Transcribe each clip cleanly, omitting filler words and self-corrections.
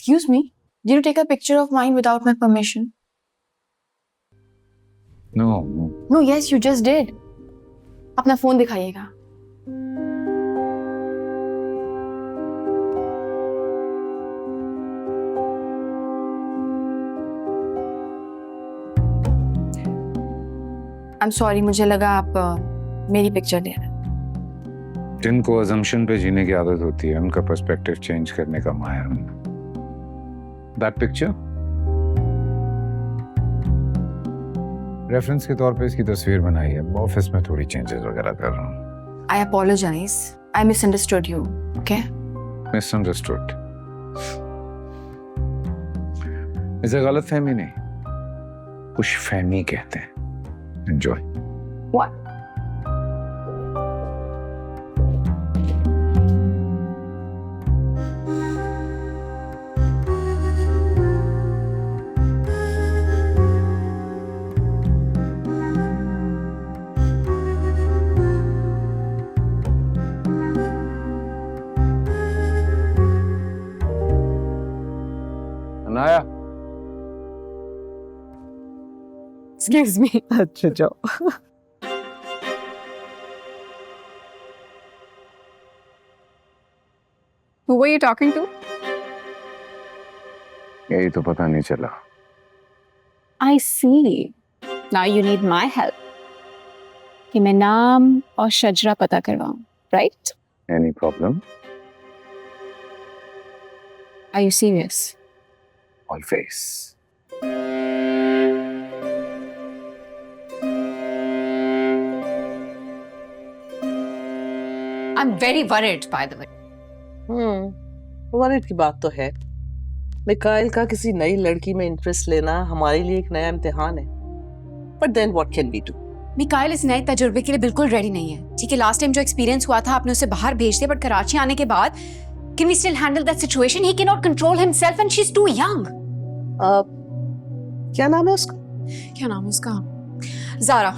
Excuse me, did you take a picture of mine without my permission? No. No, yes, you just did. अपना phone दिखाइएगा. I'm sorry, मुझे लगा आप मेरी picture ले रहे हैं. जिनको assumption पे जीने की आदत होती है उनका पर्सपेक्टिव चेंज करने का माहिर हूं. That picture? रेफरेंस के तौर पे इसकी तस्वीर बनाई है. ऑफिस में थोड़ी चेंजेस वगैरह कर रहा हूँ. I apologize. I misunderstood you. Okay? Misunderstood. इसे गलत फहमी नहीं, खुश फहमी कहते हैं. Enjoy. What? Anaya. Excuse me. अच्छा जाओ. Who were you talking to? यही तो पता नहीं चला. I see. Now you need my help. कि मैं नाम और शजरा पता करवाऊं, right? Any problem? Are you serious? Always. I'm very worried, by the way. Worried की बात तो है. मिकाइल का किसी नई लड़की में इंटरेस्ट लेना हमारे लिए एक नया इम्तिहान है. But then what can we do? Mikhail इस नए तजुर्बे के लिए बिल्कुल रेडी नहीं है. ठीक है, लास्ट टाइम जो एक्सपीरियंस हुआ था आपने उसे बाहर भेज दिया, बट कराची आने के बाद can we still handle that situation? He can not control himself and she is too young. क्या नाम है उसका? क्या नाम है उसका? ज़ारा.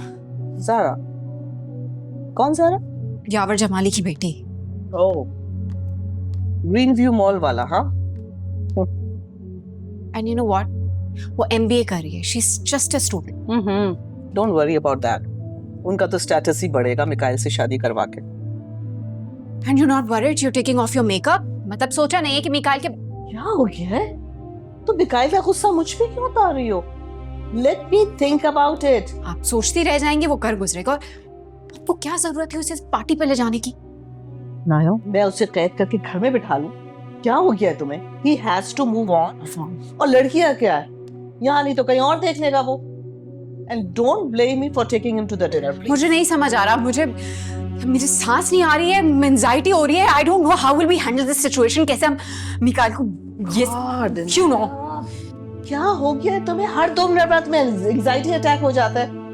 ज़ारा. कौन ज़ारा? यावर जमाली की बेटी. ओह, ग्रीन व्यू मॉल वाला. हाँ. एंड यू नो व्हाट, वो एमबीए कर रही है. She is just a student. Don't worry about that. उनका तो स्टेटस ही बढ़ेगा मिकाइल से शादी करवा के. And you not worried you taking of your makeup? मतलब सोचा नहीं है कि मिकाइल के क्या हो गया है? तो मिकाइल का गुस्सा मुझ पे क्यों उतार रही हो? Let me think about it. आप सोचती रह जाएंगे, वो कर गुजरेगा. और आपको क्या जरूरत है उसे पार्टी पे ले जाने की? नायो, मैं उसे कैद करके घर में बिठा लूं? क्या हो गया है तुम्हें? He has to move on. और लड़कियां क्या है? यहाँ नहीं तो कहीं और देख लेगा वो. And don't blame me for taking him to the dinner, please. मुझे नहीं समझ आ रहा. मुझे सांस नहीं आ रही है, एंजाइटी हो रही है. I don't know how will we handle this situation. कैसे हम मिकाइल को ये क्यों नो? क्या हो गया है तुम्हें? हर 2 मिनट बाद में एंजाइटी अटैक हो जाता है.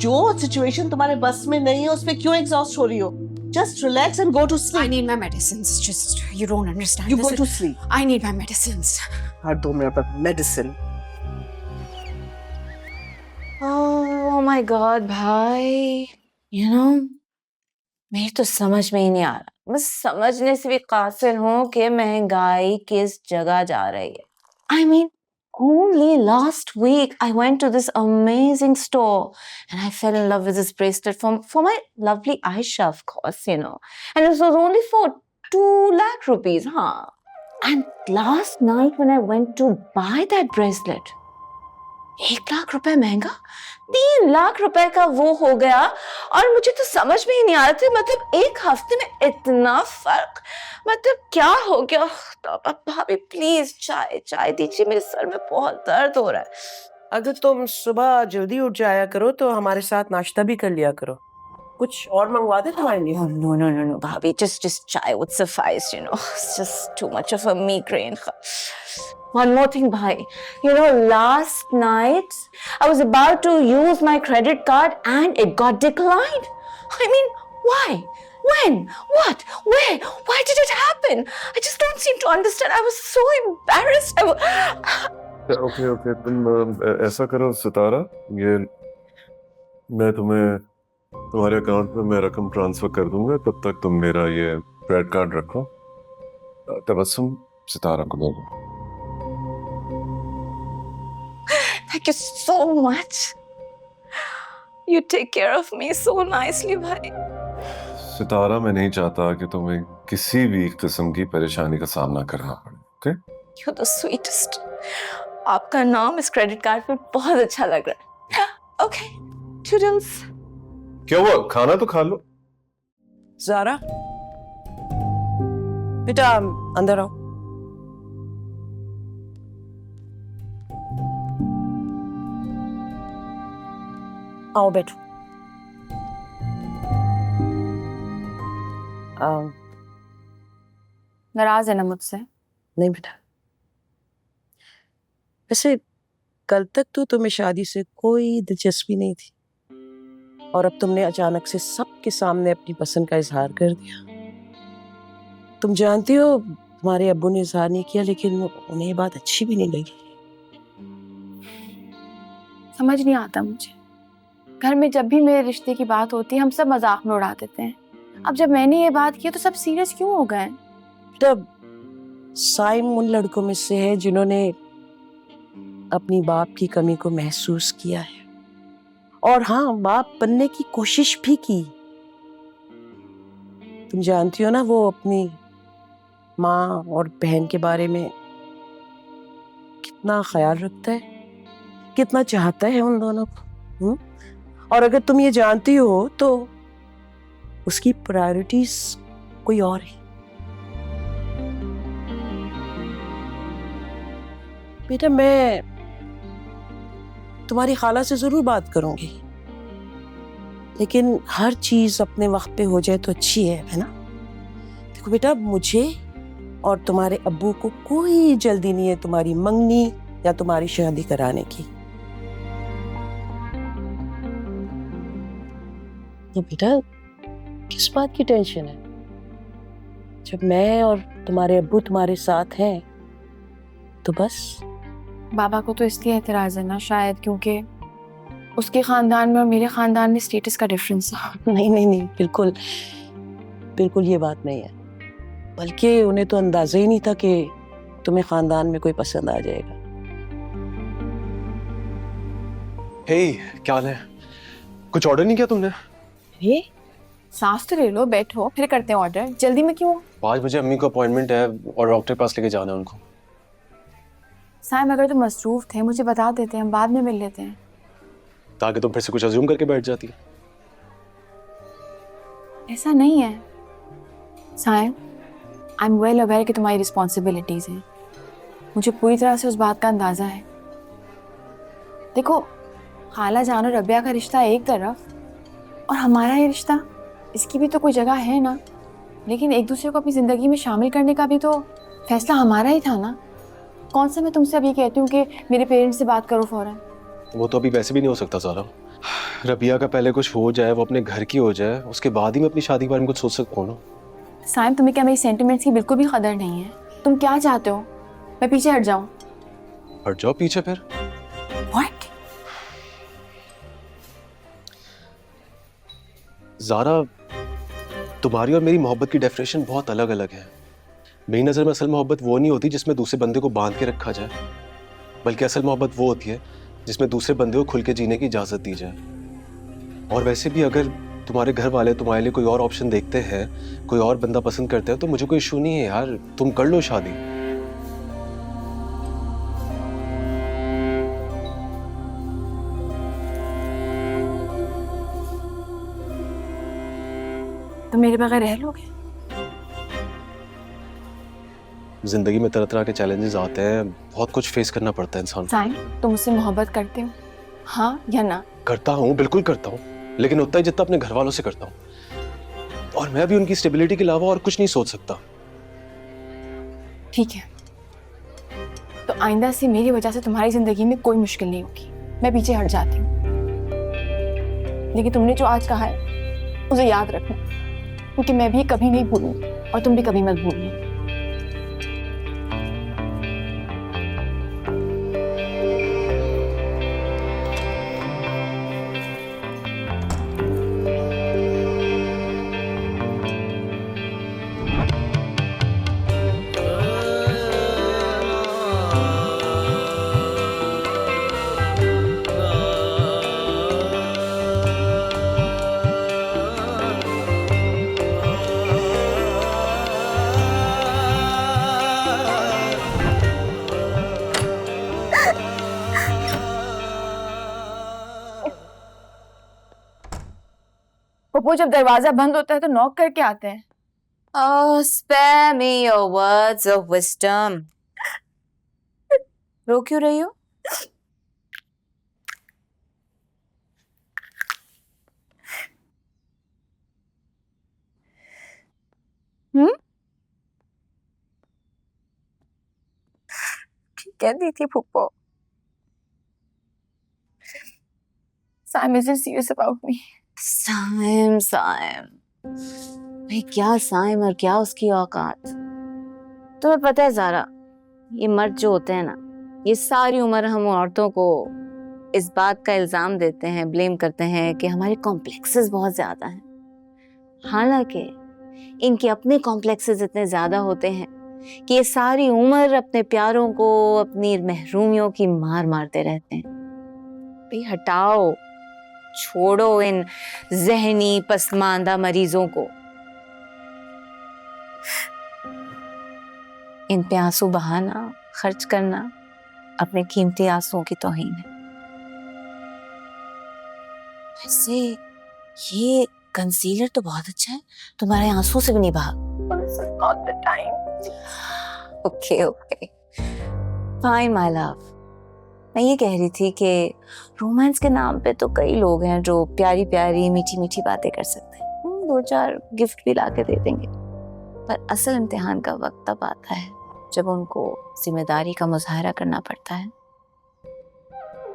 जो सिचुएशन तुम्हारे बस में नहीं है उस पे क्यों एग्जॉस्ट हो रही हो? Just relax and go to sleep. I need my medicines. Just you don't understand. You go to sleep. I need my medicines. Her 2 minute बाद मेडिसिन. Oh my God, भाई. You know, मेरी तो समझ में ही नहीं आ रहा. मैं समझने से भी कासिर हूँ कि महंगाई किस जगह जा रही है. I mean, only last week I went to this amazing store and I fell in love with this bracelet for my lovely Aisha, of course, you know. And it was only for 2 lakh rupees, huh? And last night when I went to buy that bracelet, 1 lakh रुपए महंगा, 3 लाख रुपए का वो हो गया. और मुझे तो समझ में ही नहीं आ रहा था. मतलब 1 हफ्ते में इतना फर्क. मतलब क्या हो गया? भाभी प्लीज चाय दीजिए, मेरे सर में बहुत दर्द हो रहा है. अगर तुम सुबह जल्दी उठ जाया करो तो हमारे साथ नाश्ता भी कर लिया करो. कुछ और मंगवा दे तुम्हारे लिए? No, भाभी, just chai would suffice, you know. It's just too much of a migraine. One more thing, bhai. You know, last night I was about to use my credit card and it got declined. I mean, why? When? What? Where? Why did it happen? I just don't seem to understand. I was so embarrassed. Okay, तुम ऐसा करो सितारा, ये मैं तुम्हें तुम्हारे account में मैं रकम ट्रांसफर कर दूंगा. तब तक तुम मेरा ये क्रेडिट कार्ड रखो. तबस्सुम सितारा को दे दो. Thank you so much. You take care of me so nicely, भाई. सितारा, मैं नहीं चाहता कि तुम्हें किसी भी किस्म की परेशानी का सामना करना पड़े, ओके? You're the sweetest. आपका नाम इस क्रेडिट कार्ड पे बहुत अच्छा लग रहा है. Okay, toodles. क्या हुआ? खाना तो खा लो. ज़ारा, बेटा अंदर आओ. आओ बैठो. नाराज है ना मुझसे? नहीं बेटा, वैसे कल तक तो तुम्हें शादी से कोई दिलचस्पी नहीं थी और अब तुमने अचानक से सबके सामने अपनी पसंद का इजहार कर दिया. तुम जानती हो तुम्हारे अब्बू ने इजहार नहीं किया, लेकिन उन्हें ये बात अच्छी भी नहीं लगी. समझ नहीं आता मुझे. घर में जब भी मेरे रिश्ते की बात होती है हम सब मजाक में उड़ा देते हैं. अब जब मैंने ये बात की तो सब सीरियस क्यों हो गए? तब साइम उन लड़कों में से है जिन्होंने अपनी बाप की कमी को महसूस किया है और हाँ, बाप बनने की कोशिश भी की. तुम जानती हो ना, वो अपनी माँ और बहन के बारे में कितना ख्याल रखता है, कितना चाहता है उन दोनों को. और अगर तुम ये जानती हो तो उसकी प्रायोरिटीज कोई और है. बेटा, मैं तुम्हारी खाला से जरूर बात करूंगी, लेकिन हर चीज अपने वक्त पे हो जाए तो अच्छी है ना? देखो बेटा, मुझे और तुम्हारे अब्बू को कोई जल्दी नहीं है तुम्हारी मंगनी या तुम्हारी शादी कराने की. तो बेटा, किस बात की टेंशन है? जब मैं और तुम्हारे अब्बू तुम्हारे साथ हैं तो बस. बाबा को तो इसलिए एतराज है ना, शायद क्योंकि उसके खानदान में और मेरे खानदान में स्टेटस का डिफरेंस है. नहीं नहीं नहीं, बिल्कुल बिल्कुल ये बात नहीं है. बल्कि उन्हें तो अंदाजा ही नहीं था कि तुम्हें खानदान में कोई पसंद आ जाएगा. हे, क्या हाल है? कुछ ऑर्डर नहीं किया तुमने? ये सांस तो ले लो, बैठो, फिर करते हैं ऑर्डर. जल्दी में क्यों? 5 बजे अम्मी को अपॉइंटमेंट है और डॉक्टर के पास लेके जाना है उनको. साइम, अगर तुम मसरूफ थे मुझे बता देते, हम बाद में मिल लेते हैं. ताकि तुम फिर से कुछ अज्यूम करके बैठ जाती. ऐसा नहीं है Saim. I am well aware कि तुम्हारी रिस्पॉन्सिबिलिटीज हैं. मुझे पूरी तरह से उस बात का अंदाजा है. देखो, खाला जान और रबिया का रिश्ता एक तरफ और हमारा ये रिश्ता, इसकी भी तो कोई जगह है ना. लेकिन एक दूसरे को अपनी ज़िंदगी में शामिल करने का भी तो फैसला हमारा ही था ना. कौन सा मैं तुमसे अभी कहती हूँ कि मेरे पेरेंट्स से बात करो फ़ौरन. वो तो अभी वैसे भी नहीं हो सकता सारा. रबिया का पहले कुछ हो जाए, वो अपने घर की हो जाए, उसके बाद ही मैं अपनी शादी के बारे में कुछ सोच सकता हूँ ना. साइम, तुम्हें क्या मेरी सेंटिमेंट्स की बिल्कुल भी कदर नहीं है? तुम क्या चाहते हो? मैं पीछे हट जाऊँ? हट जाओ पीछे फिर. What? ज़ारा, तुम्हारी और मेरी मोहब्बत की डेफिनेशन बहुत अलग अलग है. मेरी नज़र में असल मोहब्बत वो नहीं होती जिसमें दूसरे बंदे को बांध के रखा जाए, बल्कि असल मोहब्बत वो होती है जिसमें दूसरे बंदे को खुल के जीने की इजाज़त दी जाए. और वैसे भी अगर तुम्हारे घर वाले तुम्हारे लिए कोई और ऑप्शन देखते हैं, कोई और बंदा पसंद करते हैं, तो मुझे कोई इशू नहीं है यार. तुम कर लो शादी. तुम मेरे बगैर रह लोगे? जिंदगी में तरह तरह के चैलेंजेस आते हैं, बहुत कुछ फेस करना पड़ता है इंसान. साइम, तुम मुझसे मोहब्बत करते हो, हाँ या ना? करता हूँ, बिल्कुल करता हूँ, लेकिन उतना ही जितना अपने घर वालों से करता हूँ. और मैं भी उनकी स्टेबिलिटी के अलावा और कुछ नहीं सोच सकता. ठीक है, तो आइंदा से मेरी वजह से तुम्हारी जिंदगी में कोई मुश्किल नहीं होगी. मैं पीछे हट जाती हूँ. लेकिन तुमने जो आज कहा है उसे याद रखना, क्योंकि मैं भी कभी नहीं भूलूंगी और तुम भी कभी मत भूलना. पप्पू जब दरवाजा बंद होता है तो नॉक करके आते हैं। Oh, spare me your words of wisdom. रो क्यों रही हो? कहती थी Pappu, Sam isn't serious about me. Saim Saim भाई, क्या साइम और क्या उसकी औकात। तुम्हें पता है ज़ारा, ये मर्द जो होते हैं ना, ये सारी उम्र हम औरतों को इस बात का इल्जाम देते हैं, ब्लेम करते हैं कि हमारे कॉम्प्लेक्सेस बहुत ज्यादा हैं। हालांकि इनके अपने कॉम्प्लेक्सेस इतने ज्यादा होते हैं कि ये सारी उम्र अपने प्यारों को अपनी महरूमियों की मार मारते रहते हैं। भाई हटाओ, छोड़ो इन जहनी पसमानदा मरीजों को। इन पे आंसू बहाना, खर्च करना अपने कीमती आंसुओं की तौहीन है। वैसे ये कंसीलर तो बहुत अच्छा है, तुम्हारे आंसू से भी नहीं बहा। Not the time. Okay okay fine my love. मैं ये कह रही थी कि रोमांस के नाम पे तो कई लोग हैं जो प्यारी प्यारी मीठी मीठी बातें कर सकते हैं, 2-4 गिफ्ट भी ला के दे देंगे, पर असल इम्तिहान का वक्त तब आता है जब उनको जिम्मेदारी का मुजाहरा करना पड़ता है।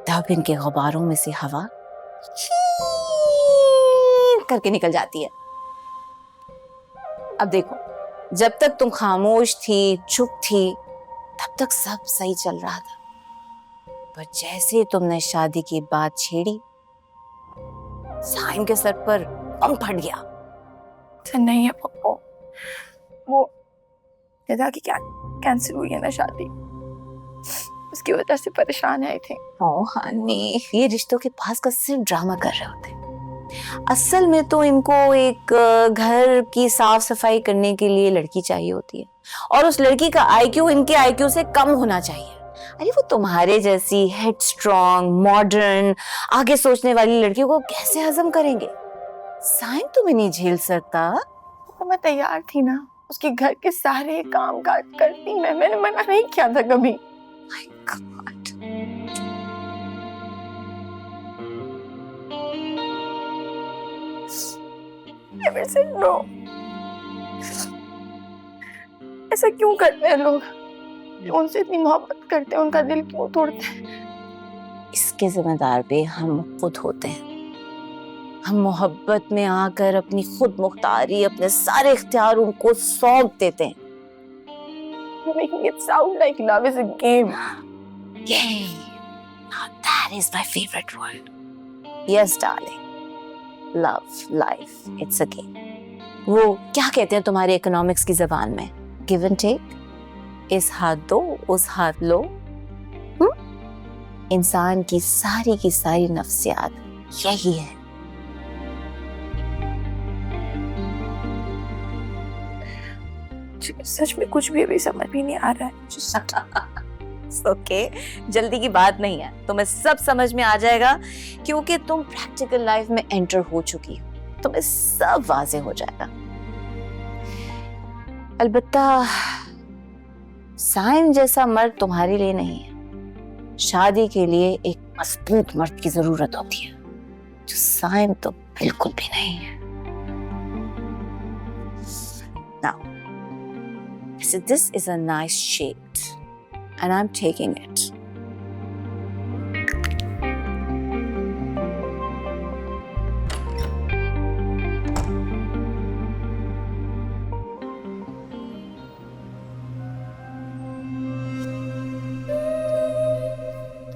तब इनके गुब्बारों में से हवा करके निकल जाती है। अब देखो, जब तक तुम खामोश थी, चुप थी, तब तक सब सही चल रहा था, पर जैसे ही तुमने शादी की बात छेड़ी, साइम के सर पर बम फट गया। तो नहीं है पप्पू, वो दादा की क्या कैंसिल हुई है ना शादी, उसकी वजह से परेशान है आई थिंक। ओह हनी, ये रिश्तों के पास का सिर्फ ड्रामा कर रहे होते हैं। असल में तो इनको एक घर की साफ सफाई करने के लिए लड़की चाहिए होती है, और उस लड़की का आईक्यू इनके आईक्यू से कम होना चाहिए। अरे वो तुम्हारे जैसी हेड स्ट्रॉन्ग, मॉडर्न, आगे सोचने वाली लड़कियों को कैसे हजम करेंगे? साइम तुम्हें नहीं झेल सकता। तो मैं तैयार थी ना, उसके घर के सारे काम काज करती मैंने मना नहीं किया था कभी। My God. Never said no. ऐसा क्यों करते हैं लोग? उनसे इतनी मोहब्बत करते हैं, उनका दिल क्यों तोड़ते हैं? इसके जिम्मेदार भी हम खुद होते हैं। हम मोहब्बत में आकर अपनी खुद मुख्तारी, अपने सारे इख्तियारों को सौंप देते हैं। You're making it sound like love is a game. Game. Now that is my favorite word. Yes, darling. Love, life, it's a game. वो क्या कहते हैं तुम्हारे इकोनॉमिक्स की जबान में? Give and take. इस हाथ दो, उस हाथ लो। इंसान की सारी नफ्सियात यही है। सच में कुछ भी अभी समझ भी नहीं आ रहा है। ओके, जल्दी की बात नहीं है, तुम्हें सब समझ में आ जाएगा क्योंकि तुम प्रैक्टिकल लाइफ में एंटर हो चुकी हो, तुम्हें सब वाज़ेह हो जाएगा। अलबत्ता साइम जैसा मर्द तुम्हारे लिए नहीं है। शादी के लिए एक मजबूत मर्द की जरूरत होती है, जो साइम तो बिल्कुल भी नहीं है। Now, so this is a nice shade, and I'm taking it.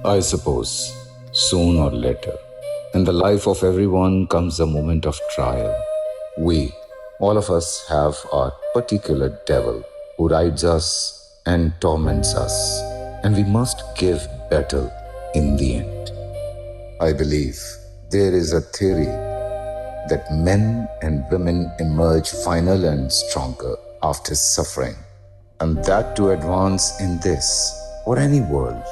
I suppose, soon or later, in the life of everyone comes a moment of trial. We, all of us, have our particular devil who rides us and torments us, and we must give battle in the end. I believe there is a theory that men and women emerge final and stronger after suffering, and that to advance in this or any world,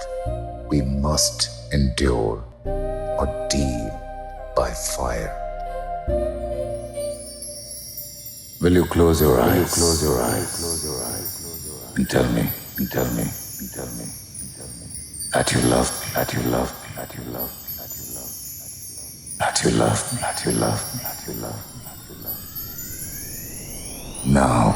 we must endure ordeal by fire. Will you close your eyes? Close your eyes. And tell me that you love me, that you love me, that you love me, that you love me, that you love me, that you love me, that you love me, that you love me. Now.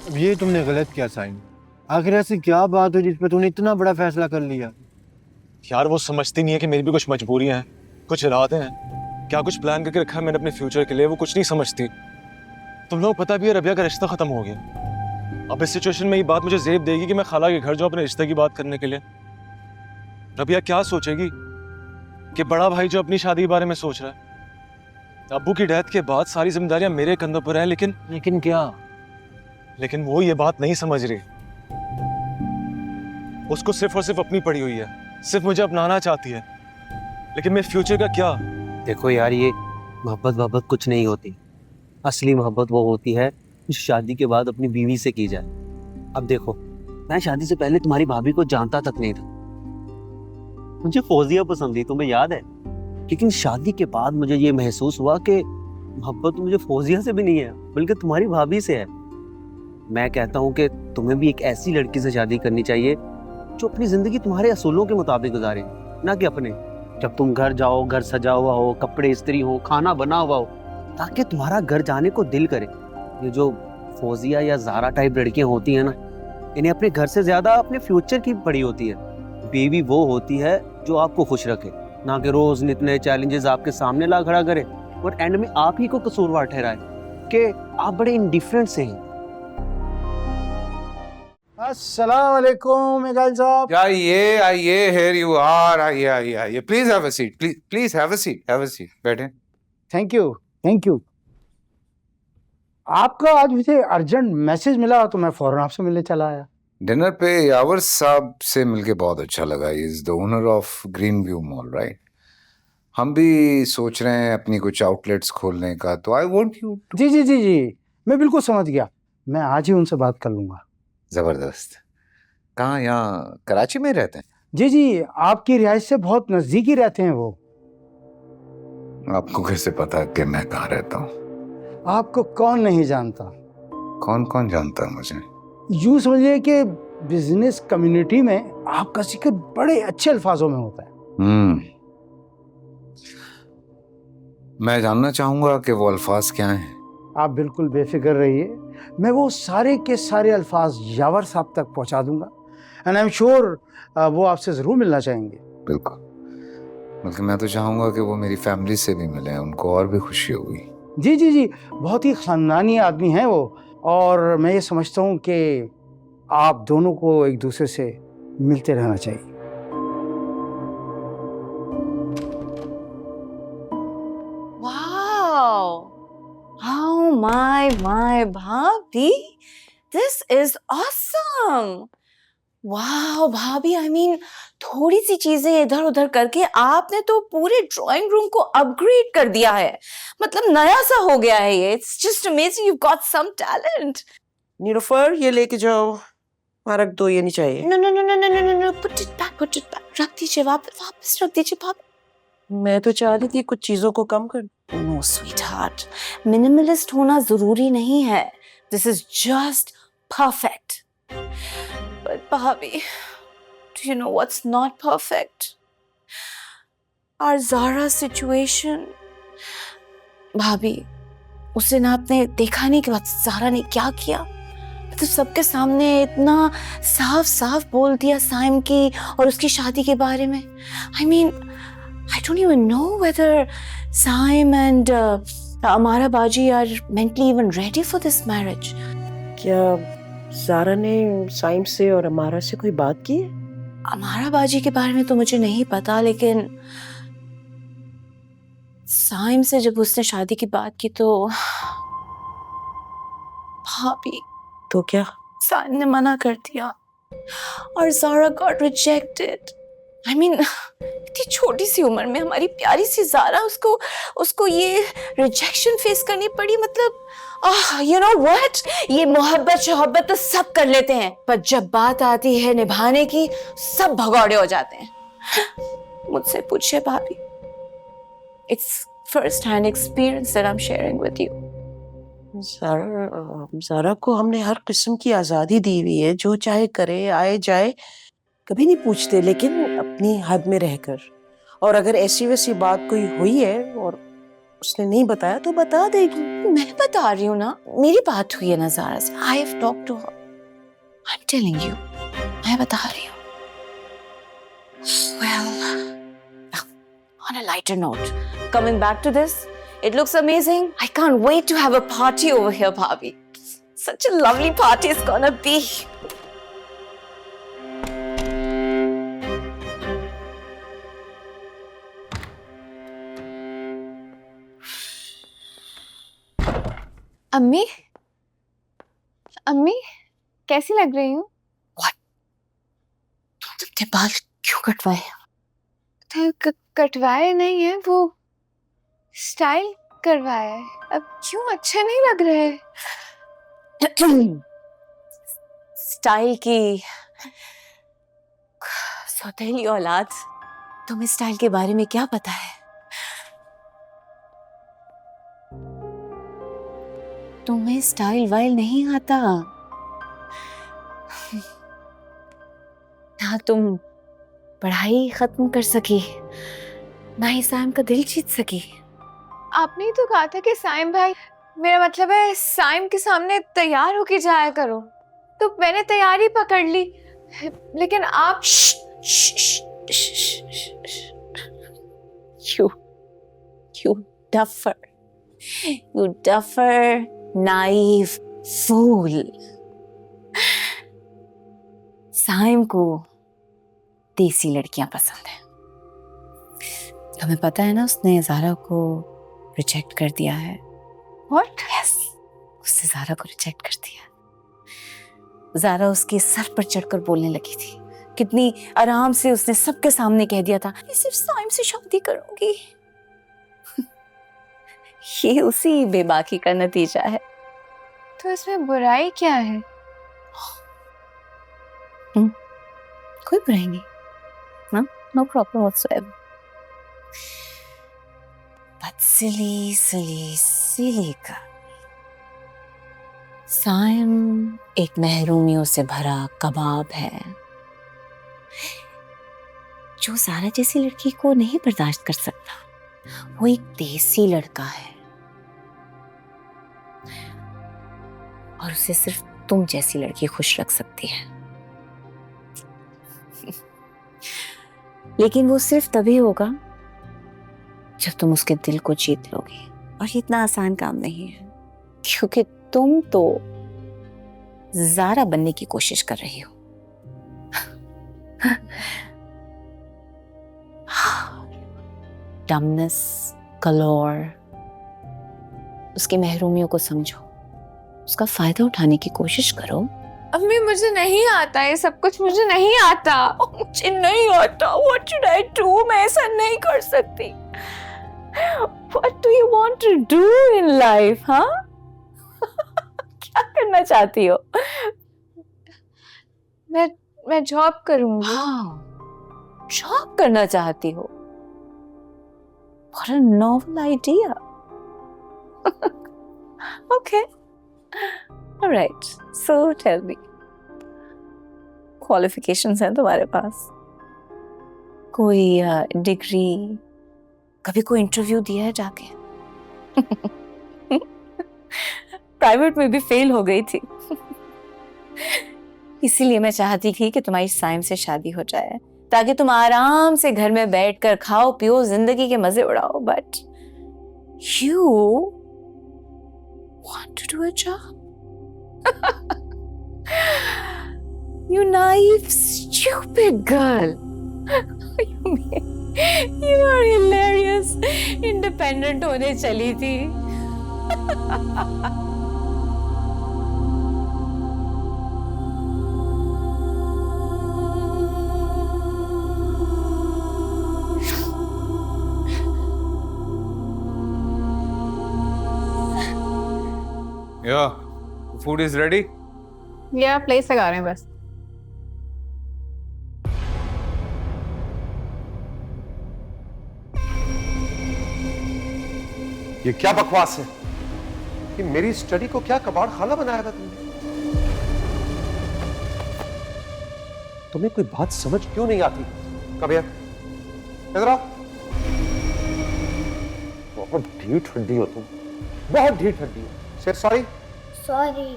अब ये तुमने गलत किया sign. आखिर ऐसी क्या बात हुई जिस पे तूने इतना बड़ा फैसला कर लिया? यार वो समझती नहीं है कि मेरी भी कुछ मजबूरियां हैं, कुछ इरादे हैं, क्या कुछ प्लान करके रखा है मैंने अपने फ्यूचर के लिए, वो कुछ नहीं समझती। तुम लोग पता भी है रबिया का रिश्ता खत्म हो गया। अब इस सिचुएशन में ये बात मुझे जेब देगी कि मैं खाला के घर जाऊं अपने रिश्ते की बात करने के लिए। रबिया क्या सोचेगी कि बड़ा भाई जो अपनी शादी के बारे में सोच रहा है। अब्बू की डेथ के बाद सारी जिम्मेदारियां मेरे कंधों पर हैं, लेकिन क्या? लेकिन वो ये बात नहीं समझ रही। उसको सिर्फ और सिर्फ अपनी पड़ी हुई है, सिर्फ मुझे अपनाना चाहती है, लेकिन मेरे फ्यूचर का क्या? देखो यार, ये मोहब्बत कुछ नहीं होती। असली मोहब्बत वो होती है जो शादी के बाद अपनी बीवी से की जाए। अब देखो, मैं शादी से पहले तुम्हारी भाभी को जानता तक नहीं था। मुझे फौजिया पसंद थी, तुम्हें याद है? लेकिन शादी के बाद मुझे ये महसूस हुआ कि मोहब्बत मुझे फौजिया से भी नहीं है, बल्कि तुम्हारी भाभी से है। मैं कहता हूँ कि तुम्हें भी एक ऐसी लड़की से शादी करनी चाहिए जो अपनी जिंदगी तुम्हारे असूलों के मुताबिक गुजारे, ना कि अपने। जब तुम घर जाओ, घर सजा हुआ हो, कपड़े इस्त्री हो, खाना बना हुआ हो, ताकि तुम्हारा घर जाने को दिल करे। ये जो फौजिया या ज़ारा टाइप लड़कियां होती हैं ना, इन्हें अपने घर से ज्यादा अपने फ्यूचर की पड़ी होती है। बीवी वो होती है जो आपको खुश रखे, ना कि रोज नित नए चैलेंजेस आपके सामने ला खड़ा करे और एंड में आप ही को कसूरवार ठहराए कि आप बड़े इंडिफरेंट से हैं। अस्सलाम वालेकुम इकबाल साहब। आइए, here you are, आइए, please have a seat, please have a seat, बैठे। Thank you. आपका आज मुझे अर्जेंट मैसेज मिला तो मैं फौरन आपसे मिलने चला आया। डिनर पे यावर साहब से मिलके बहुत अच्छा लगा। Is the owner of green view mall, right? हम भी सोच रहे हैं अपनी कुछ आउटलेट्स खोलने का, तो आई वांट यू। जी, मैं बिल्कुल समझ गया। मैं आज ही उनसे बात कर लूंगा। जबरदस्त। कहाँ? यहाँ कराची में रहते हैं? जी, आपकी रिहाइश से बहुत नजदीक ही रहते हैं वो। आपको कैसे पता कि मैं कहाँ रहता हूँ? आपको कौन नहीं जानता? कौन जानता है मुझे? यूं समझिए कि बिजनेस कम्युनिटी में आपका जिक्र बड़े अच्छे अल्फाजों में होता है। मैं जानना चाहूंगा कि वो अल्फाज क्या हैं। आप बिल्कुल बेफिक्र रहिए, मैं वो सारे के सारे अल्फाज यावर साहब तक पहुंचा दूंगा एंड आई एम श्योर वो आपसे ज़रूर मिलना चाहेंगे। बिल्कुल, बल्कि मैं तो चाहूंगा कि वो मेरी फैमिली से भी मिलें, उनको और भी खुशी होगी। जी, बहुत ही ख़ानदानी आदमी हैं वो, और मैं ये समझता हूँ कि आप दोनों को एक दूसरे से मिलते रहना चाहिए। Wow! Oh my भाभी, this is awesome! Wow भाभी, I mean थोड़ी सी चीजें इधर उधर करके आपने तो पूरे ड्राइंग रूम को अपग्रेड कर दिया है। मतलब नया सा हो गया है ये। It's just amazing. You've got some talent. Nilofar, ये लेके जाओ। रख दो, ये नहीं चाहिए। No. Put it back. रख दीजिए, वापस रख दीजिए भाभी। मैं तो चाह रही थी कुछ चीजों को कम कर। No, sweetheart. Minimalist होना जरूरी नहीं है. This is just perfect. But भाभी, do you know what's not perfect? Our Zara situation. भाभी, उस दिन आपने देखा नहीं कि ज़ारा ने क्या किया? तो सबके सामने इतना साफ बोल दिया साइम की और उसकी शादी के बारे में। I mean, I don't even know whether Saim and Amara Baji are mentally even ready for this marriage. क्या ज़ारा ने साइम से और अमारा से कोई बात की है? अमारा बाजी के बारे में तो मुझे नहीं पता, लेकिन साइम से जब उसने शादी की बात की तो भाभी, तो क्या? साइम ने मना कर दिया और Zara got rejected. I mean इतनी छोटी सी उम्र में हमारी प्यारी सी ज़ारा, उसको ये रिजेक्शन फेस करनी पड़ी। मतलब यू नो व्हाट, ये मोहब्बत तो सब कर लेते हैं, पर जब बात आती है निभाने की, सब भगौड़े हो जाते हैं। मुझसे पूछे भाभी, it's first hand experience that I am sharing with you. Zara को हमने हर किस्म की आज़ादी दी हुई है, जो चाहे करे, आए जाए, कभी नहीं पूछते, लेकिन अपनी हद में रहकर। और अगर ऐसी वैसी बात कोई हुई है और उसने नहीं बताया तो बता देगी। मैं बता रही हूँ ना, मेरी बात हुई है ना ज़ारा से। I have talked to her, I am telling you, मैं बता रही हूँ। Well, on a lighter note, coming back to this, it looks amazing. I can't wait to have a party over here, Bhabhi. Such a lovely party it's gonna be. अम्मी, अम्मी कैसी लग रही हूँ? तुमने बाल क्यों कटवाए? कटवाए नहीं है, वो स्टाइल करवाया है। अब क्यों अच्छे नहीं लग रहे? स्टाइल की सौतेली औलाद, तुम्हें स्टाइल के बारे में क्या पता है? तुम्हें स्टाइल वाइल नहीं आता। ना तुम पढ़ाई खत्म कर सकी, ना ही साइम का दिल जीत सकी। आपने ही तो कहा था कि साइम भाई, मेरा मतलब है साइम के सामने तैयार होके जाया करो, तो मैंने तैयारी पकड़ ली। लेकिन आप You duffer, naive fool. Saim को देसी लड़कियां पसंद है। तुम्हें पता है ना, उसने ज़ारा को रिजेक्ट कर दिया है। What? Yes, उसने ज़ारा को रिजेक्ट कर दिया। ज़ारा उसके सर पर चढ़कर बोलने लगी थी। कितनी आराम से उसने सबके सामने कह दिया था, मैं सिर्फ साइम से शादी करूंगी। ये उसी बेबाकी का नतीजा है। तो इसमें बुराई क्या है? कोई बुराई नहीं, no problem whatsoever. But silly का साइम एक महरूमियों से भरा कबाब है, जो ज़ारा जैसी लड़की को नहीं बर्दाश्त कर सकता। वो एक देसी लड़का है और उसे सिर्फ तुम जैसी लड़की खुश रख सकती है। लेकिन वो सिर्फ तभी होगा जब तुम उसके दिल को जीत लोगे, और ये इतना आसान काम नहीं है, क्योंकि तुम तो ज़ारा बनने की कोशिश कर रही हो। डमनेस गलोर। उसकी महरूमियों को समझो, उसका फायदा उठाने की कोशिश करो। अम्मी मुझे नहीं आता ये सब कुछ, मुझे नहीं आता। मुझे नहीं आता। What should I do? मैं ऐसा नहीं कर सकती। What do you want to do in life, हाँ? क्या करना चाहती हो? मैं जॉब करूंगी। हाँ, जॉब करना चाहती हो? What a novel idea. Okay. All right. So tell me, qualifications हैं तुम्हारे पास? कोई डिग्री, कभी कोई इंटरव्यू दिया है जाके? प्राइवेट में भी फेल हो गई थी। इसीलिए मैं चाहती थी कि तुम्हारी साइम से शादी हो जाए, ताकि तुम आराम से घर में बैठकर खाओ पियो, जिंदगी के मजे उड़ाओ। But you want to do a job? You naive, stupid girl. You are hilarious. Independent होने चली थी. Yeah, food is ready. या प्लेस लगा रहे हैं बस. ये क्या बकवास है? कि मेरी स्टडी को क्या कबाड़ खाना बनाया था तुमने? तुम्हें कोई बात समझ क्यों नहीं आती? कब यार इधर आओ। बहुत ढीठ हड्डी हो तुम, बहुत ढीठ हड्डी हो। सिर सॉरी। सॉरी।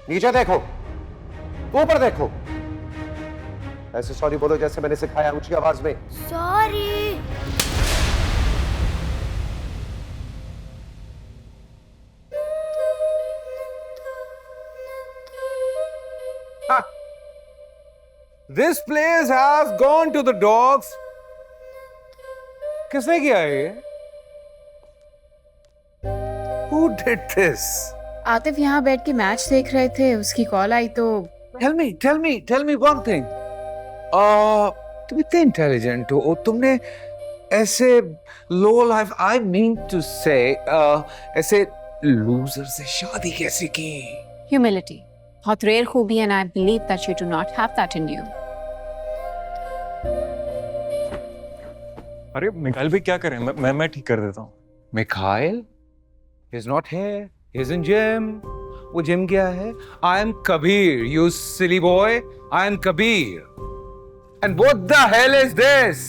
नीचे देखो, ऊपर देखो। ऐसे सॉरी बोलो जैसे मैंने सिखाया, ऊंची आवाज में। Sorry. This place has gone to the dogs. किसने किया ये? Who did this? आतिफ यहाँ बैठ के मैच देख रहे थे, उसकी कॉल आई तो. Tell me one thing. तुम इतने इंटेलिजेंट हो, तुमने ऐसे low life, I mean to say, ऐसे लूजर से शादी कैसे की? Humility. बहुत रेयर खूबी है, and I believe that you do not have that in you. अरे मिकाइल भाई क्या करें? मैं ठीक कर देता हूँ. Mikhail? He's not here. He's in gym. वो जिम गया है. I am Kabir, you silly boy. I am Kabir. And what the hell is this?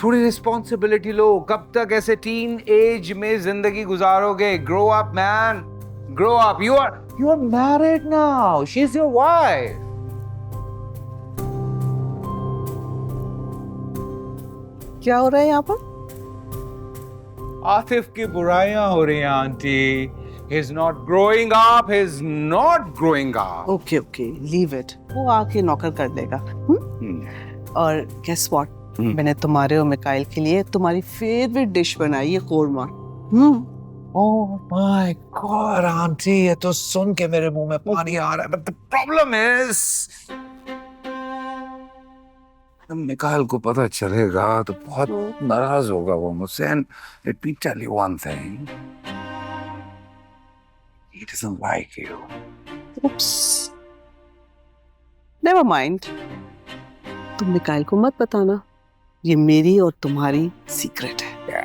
थोड़ी रिस्पॉन्सिबिलिटी लो. कब तक ऐसे टीन एज में जिंदगी गुजारोगे? Grow up, man. Grow up. You are married now. She's your wife. क्या हो रहा है यहाँ पर? आतिफ की बुराइयां हो रही हैं aunty. He's not growing up. He's not growing up. Okay okay, leave it, वो आके नौकर कर देगा. और गेस व्हाट, मैंने तुम्हारे और मिकाइल के लिए तुम्हारी फेवरेट डिश बनाई है, korma. Oh my God, aunty, ये तो सुन के मेरे मुंह में पानी आ रहा है. But the problem is, Mikail को पता चलेगा तो बहुत नाराज होगा वो मुझसे. And let me tell you one thing, he doesn't like you. Oops. Never mind. तुम मिकाइल को मत बताना, ये मेरी और तुम्हारी सीक्रेट है.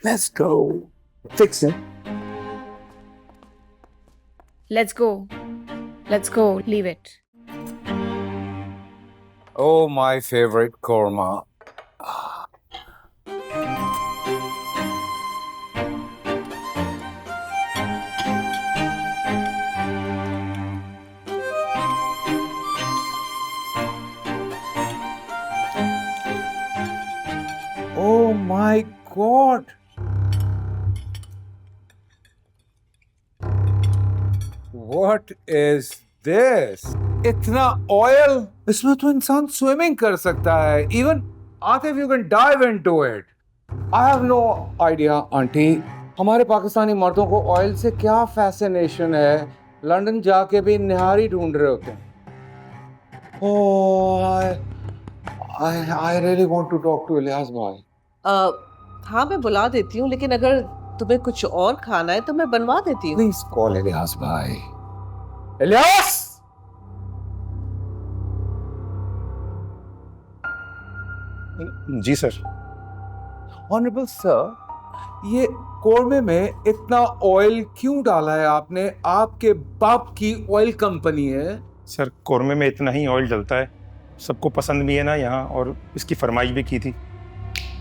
Let's go. Fix it. Let's go. Let's go. Leave it. Oh, my favorite korma. Oh my God. What is this? इतना ऑयल, इसमें तो इंसान स्विमिंग कर सकता है. Even Atif, you can dive into it. I have no idea, aunty. हमारे पाकिस्तानी मर्दों को ऑयल से क्या फैसिनेशन है. लंदन जाके भी निहारी ढूंढ रहे होते हैं. Oh, I really want to talk to Ilyas भाई. हाँ, मैं बुला देती हूँ, लेकिन अगर तुम्हें कुछ और खाना है तो मैं बनवा देती हूँ. Please call इलियास भाई. इलियास! जी सर. ऑनरेबल सर, ये कोरमे में इतना ऑयल क्यों डाला है आपने? आपके बाप की ऑयल कंपनी है. सर कोरमे में इतना ही ऑयल डलता है, सबको पसंद भी है ना यहाँ, और इसकी फरमाइश भी की थी.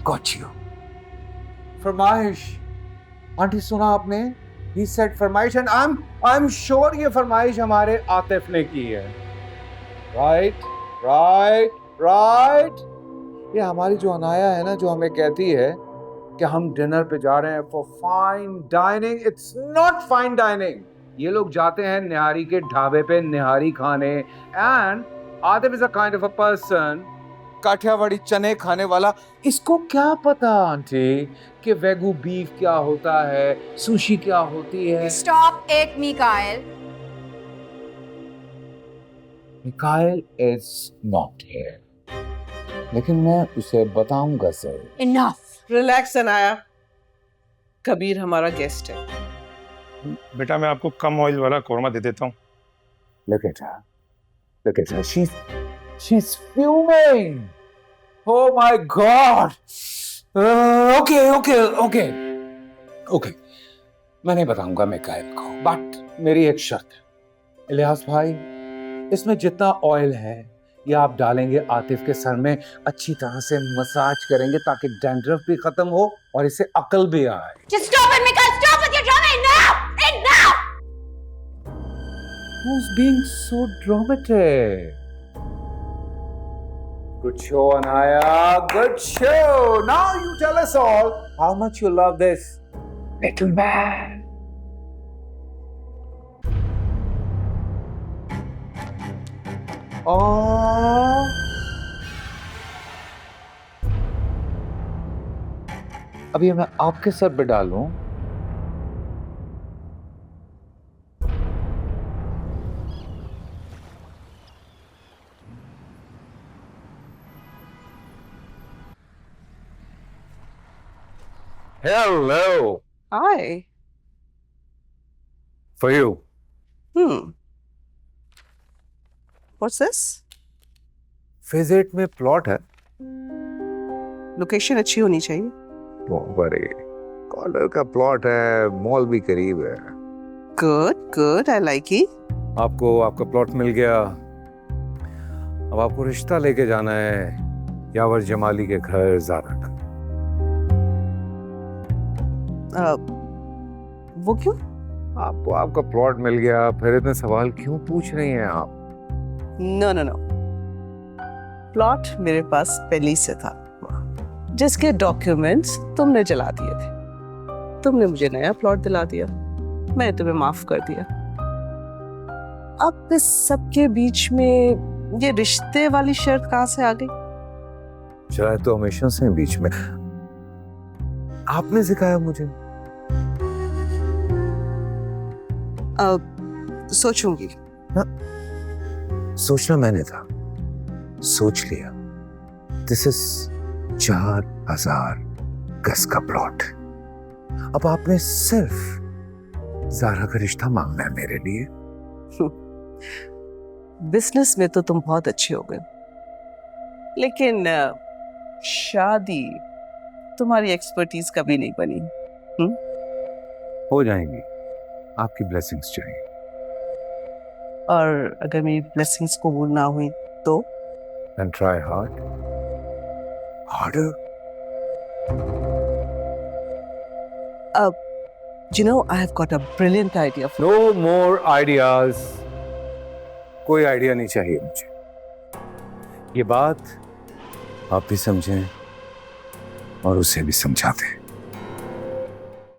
Got you. फरमाइश. आंटी सुना आपने? He said फरमाइश, and I'm sure ये फरमाइश हमारे आतिफ ने की है. Right? ये हमारी जो अनाया है ना, जो हमें कहती है कि हम डिनर पे जा रहे हैं for fine dining. It's not fine dining. ये लोग जाते हैं निहारी के ढाबे पे निहारी खाने, and Adib is a kind of a person, Kathiawadi चने खाने वाला। इसको क्या पता आंटी कि वेगू बीफ क्या होता है, सुशी क्या होती है। Stop it Mikail. Mikail is not here, लेकिन मैं उसे बताऊंगा sir. Enough. Relax Anaya, Kabir हमारा गेस्ट है। बेटा मैं आपको कम ऑयल वाला कौरमा दे देता हूँ। Look at her. Look at her. She's fuming. Oh my God! Okay. मैं नहीं बताऊंगा मिकाइल को, बट मेरी एक शर्त है। इलियास भाई, इसमें जितना ऑयल है ये आप डालेंगे आतिफ के सर में, अच्छी तरह से मसाज करेंगे ताकि डैंड्रफ भी खत्म हो और इसे अकल भी आए। Just stop it, Mikael. Stop with your drama. Enough. Who's being so dramatic? Good show, Anaya. Good show. Now you tell us all how much you love this little man. Oh. अभी मैं आपके sir पे डालूं? Hello. Hi. For you. What's this? Fidget में plot है। Location अच्छी होनी चाहिए। बड़े कॉर्नर का प्लॉट है, मॉल भी करीब है। Good. I like it. आपको आपका प्लॉट मिल गया। अब आपको रिश्ता लेके जाना है यावर जमाली के घर ज़ारा का। वो क्यों? आपको आपका प्लॉट मिल गया, फिर इतने सवाल क्यों पूछ रही हैं आप? No. प्लॉट मेरे पास पहले से था, जिसके डॉक्यूमेंट्स तुमने जला दिए थे। तुमने मुझे नया प्लॉट दिला दिया, मैंने तुम्हें माफ कर दिया। अब इस सब के बीच में ये रिश्ते वाली शर्त कहाँ से आ गई? चाहे तो हमेशा से बीच में आपने सिखाया मुझे। सोचूंगी। सोचना मैंने था, सोच लिया। दिस इज 4000 गज का प्लॉट। अब आपने सिर्फ ज़ारा का रिश्ता मांगना है मेरे लिए। बिजनेस में तो तुम बहुत अच्छे हो गए, लेकिन शादी तुम्हारी एक्सपर्टीज कभी नहीं बनी। हो जाएंगी, आपकी ब्लेसिंग्स चाहिए। और अगर मेरी ब्लेसिंग्स कबूल ना हुई तो? And try hard. Harder. You know, I have got a brilliant idea. No more ideas. कोई आइडिया नहीं चाहिए मुझे। ये बात आप भी समझें और उसे भी समझा दें।